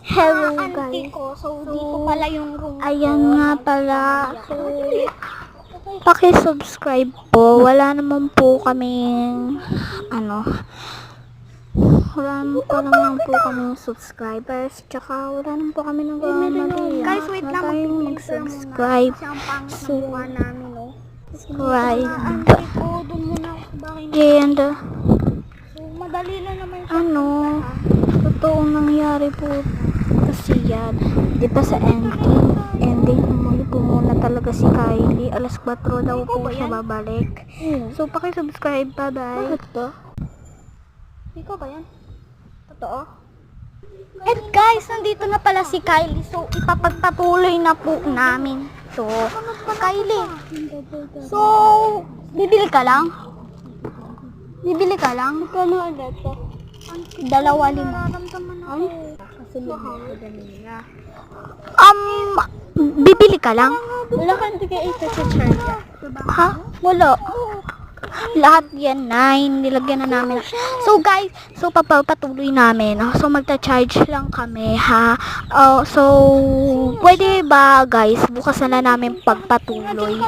Hello auntie guys. ko. So, dito pala yung room Ayan ko. nga pala. So, paki-subscribe po. Wala naman po kaming wala naman pa naman po kaming subscribers. Tsaka wala naman po kami nagmamadali. Guys, wait lang. Tayong mag-subscribe. Kasi ang pangit So, ng mukha namin, no? subscribe. Auntie ko, doon muna ako sa bahay na. And, So, madali lang naman siya. totoong nangyari po kasi yan. Di ba sa ending umuwi po muna talaga si Kylie. Alas 4 daw po siya babalik. So, paki-subscribe. Bye-bye. Bakit ba? Ikaw ba yan? Totoo? And guys, nandito na pala si Kylie. So, ipapagpatuloy na po namin. So, Kylie. So, bibili ka lang? Bibili ka lang? Kano agad pa? 2.5. Nararamdaman ako. Bibili ka lang? Wala kang tigay sa charge. Ha? Wala. Lahat yan, 9. Nilagyan na namin. So guys, papapatuloy namin. So magta-charge lang kami, ha? So, pwede ba guys, bukas na namin pagpatuloy.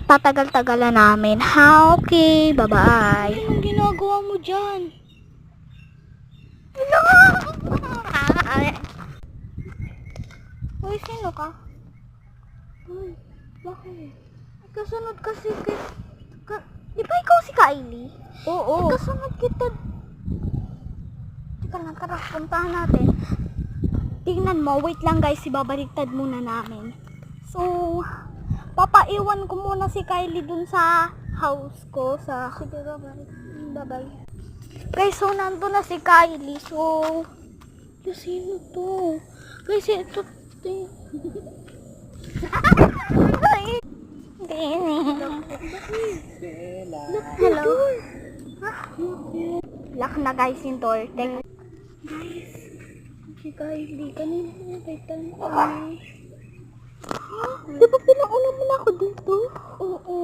Tatagal-tagalan namin. Ha? Okay, bye-bye. Anong ginagawa mo dyan? Uy, sino ka? Bakit? Kasunod kasi di ba ikaw si Kylie? Oo. Kasunod kita. Teka lang, tara, puntahan natin. Tingnan mo, wait lang guys, ibabaliktad muna namin. So, papaiwan ko muna si Kylie dun sa house ko. Sige, bye-bye. Guys, so nandun na si Kylie. So, Sino to? Kasi ito. Hello. Lock na guys yung door. Guys, Si Kylie, kanina nakaitan kami. Di ba pinauna mo na ako dito? Oo.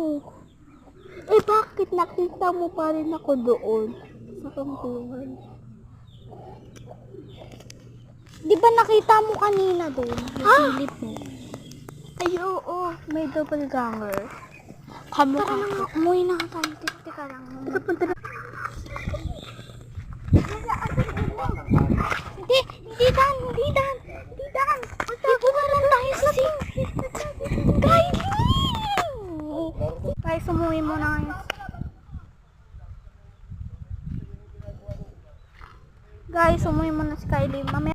Eh bakit nakita mo pa rin ako doon? Sa kampuhan. di ba nakita mo kanina doon? Silip mo. Ay oo, may doppelganger. Tara na nga, umuwi na tayo. Teka lang. Punta na